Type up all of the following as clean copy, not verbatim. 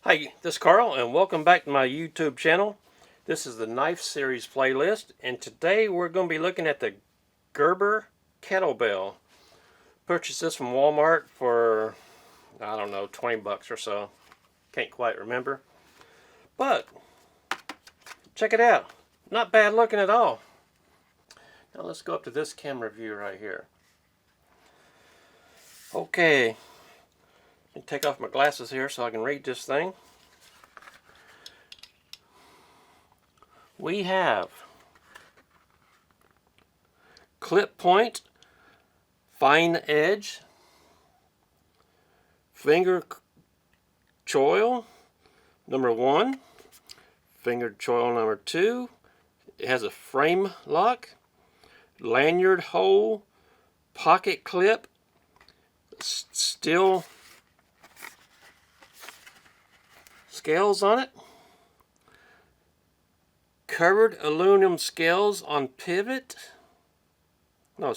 Hi, this is Carl, and welcome back to my YouTube channel. This is the Knife Series playlist, and today we're going to be looking at the Gerber Kettlebell. Purchased this from Walmart for, I don't know, 20 bucks or so. Can't quite remember. But, check it out. Not bad looking at all. Now let's go up to this camera view right here. Okay. Let me take off my glasses here so I can read this thing. We have clip point, fine edge, finger choil number 1, finger choil number 2. It has a frame lock, lanyard hole, pocket clip, steel scales on it, covered aluminum scales on pivot. No,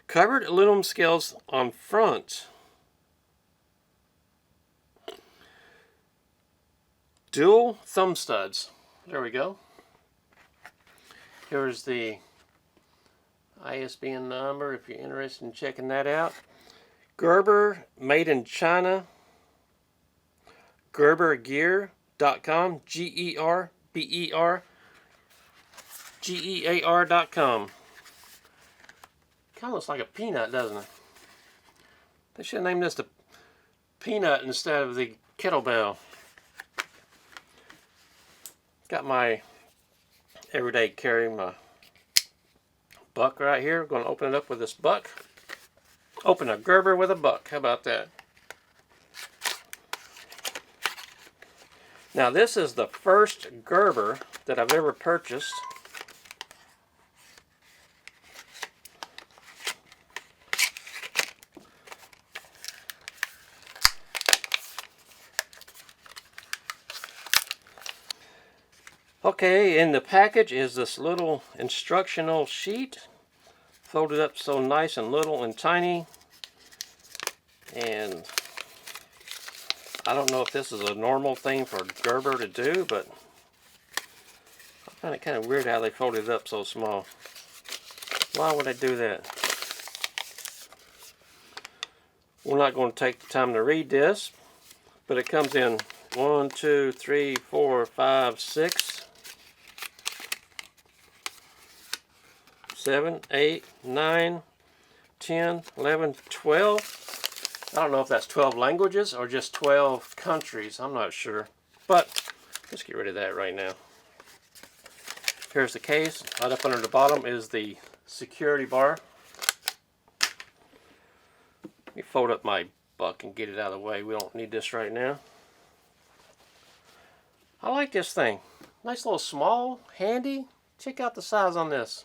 covered aluminum scales on front. Dual thumb studs. There we go. Here's the ISBN number if you're interested in checking that out. Gerber, made in China. GerberGear.com. GerberGear.com. Kind of looks like a peanut, doesn't it? They should have named this the peanut instead of the kettlebell. Got my everyday carry, my buck right here. Going to open it up with this buck. Open a Gerber with a buck. How about that? Now this is the first Gerber that I've ever purchased. Okay, in the package is this little instructional sheet, folded up so nice and little and tiny. And I don't know if this is a normal thing for Gerber to do, but I find it kind of weird how they folded it up so small. Why would they do that? We're not going to take the time to read this, but it comes in 1, 2, 3, 4, 5, 6, 7, 8, 9, 10, 11, 12. I don't know if that's 12 languages or just 12 countries. I'm not sure. But let's get rid of that right now. Here's the case. Right up under the bottom is the security bar. Let me fold up my buck and get it out of the way. We don't need this right now. I like this thing. Nice little small, handy. Check out the size on this.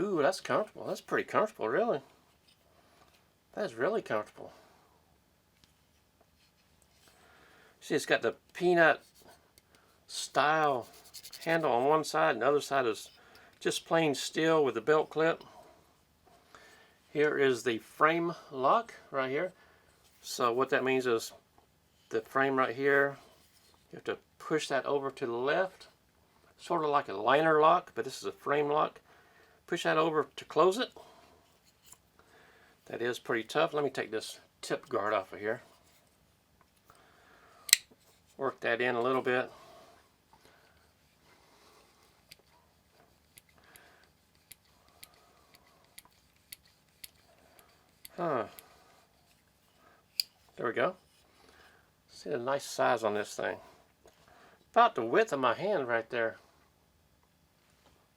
Ooh, that's comfortable. That's pretty comfortable, really. That's really comfortable. See, it's got the peanut style handle on one side, and the other side is just plain steel with the belt clip. Here is the frame lock right here. So what that means is the frame right here, you have to push that over to the left, sort of like a liner lock, but this is a frame lock. Push that over to close it. That is pretty tough. Let me take this tip guard off of here. Work that in a little bit. There we go. See the nice size on this thing. About the width of my hand right there.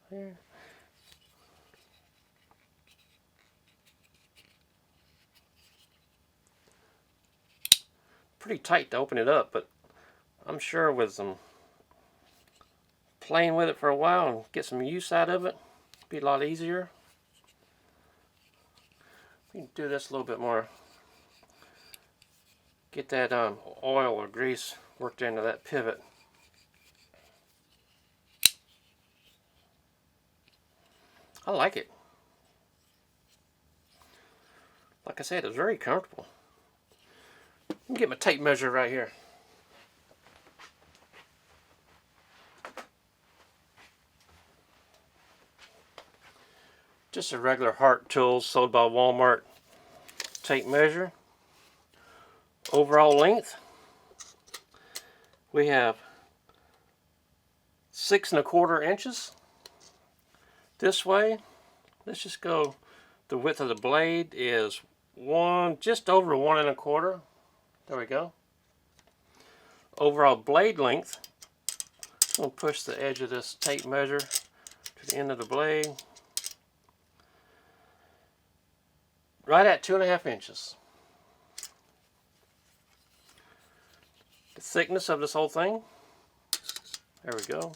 Here. Pretty tight to open it up, but I'm sure with some playing with it for a while and get some use out of it, it'll be a lot easier. We can do this a little bit more. Get that oil or grease worked into that pivot. I like it. Like I said, it's very comfortable. Let me get my tape measure right here. Just a regular Hart Tools sold by Walmart tape measure. Overall length, we have 6 1/4 inches. This way, let's just go, the width of the blade is just over 1 1/4. There we go. Overall blade length, I'm going to push the edge of this tape measure to the end of the blade. Right at 2 1/2 inches. The thickness of this whole thing, there we go,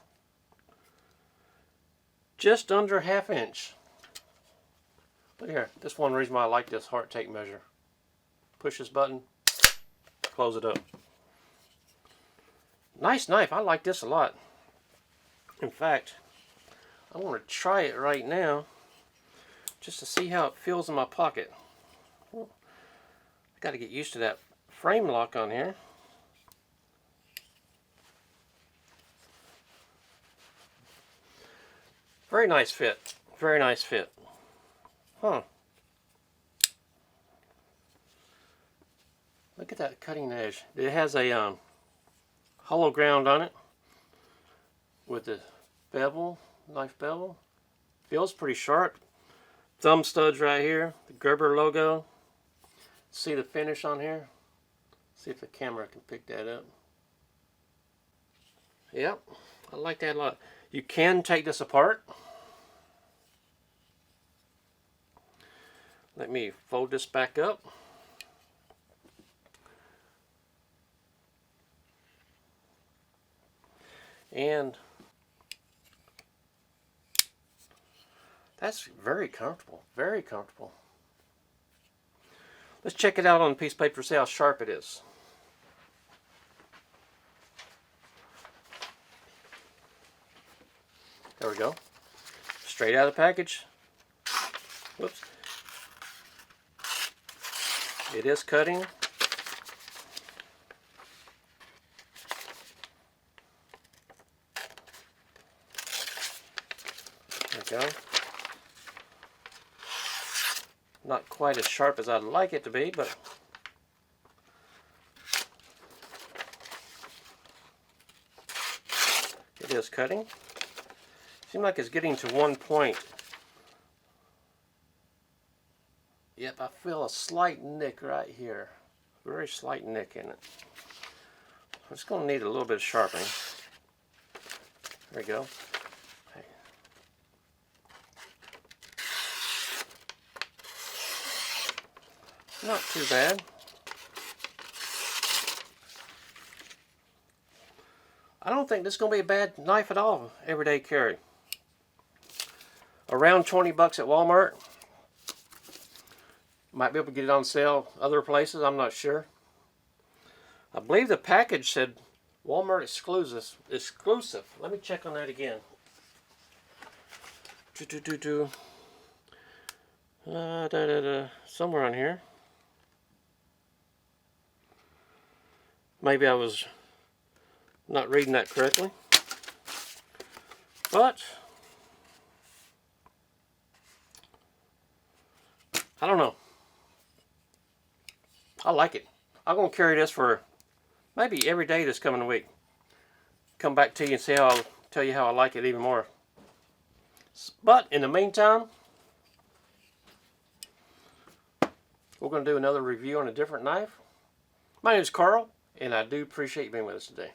just under 1/2 inch. Look here, this one reason why I like this Hart tape measure. Push this button, close it up. Nice knife, I like this a lot. In fact, I want to try it right now just to see how it feels in my pocket. I got to get used to that frame lock on here. Very nice fit. Very nice fit. Huh. Look at that cutting edge. It has a hollow ground on it with the bevel, knife bevel. Feels pretty sharp. Thumb studs right here. The Gerber logo. See the finish on here? See if the camera can pick that up. Yep, I like that a lot. You can take this apart. Let me fold this back up. And that's very comfortable, very comfortable. Let's check it out on a piece of paper, see how sharp it is. There we go. Straight out of the package. Whoops. It is cutting. There we go. Not quite as sharp as I'd like it to be, but it is cutting. Seems like it's getting to one point. Yep, I feel a slight nick right here. Very slight nick in it. It's going to need a little bit of sharpening. There we go. Okay. Not too bad. I don't think this is going to be a bad knife at all. Everyday carry. Around 20 bucks at Walmart. Might be able to get it on sale other places, I'm not sure. I believe the package said Walmart exclusive. Let me check on that again. Somewhere on here. Maybe I was not reading that correctly. But I don't know. I like it. I'm going to carry this for maybe every day this coming week. Come back to you and tell you how I like it even more. But in the meantime, we're going to do another review on a different knife. My name is Carl, and I do appreciate you being with us today.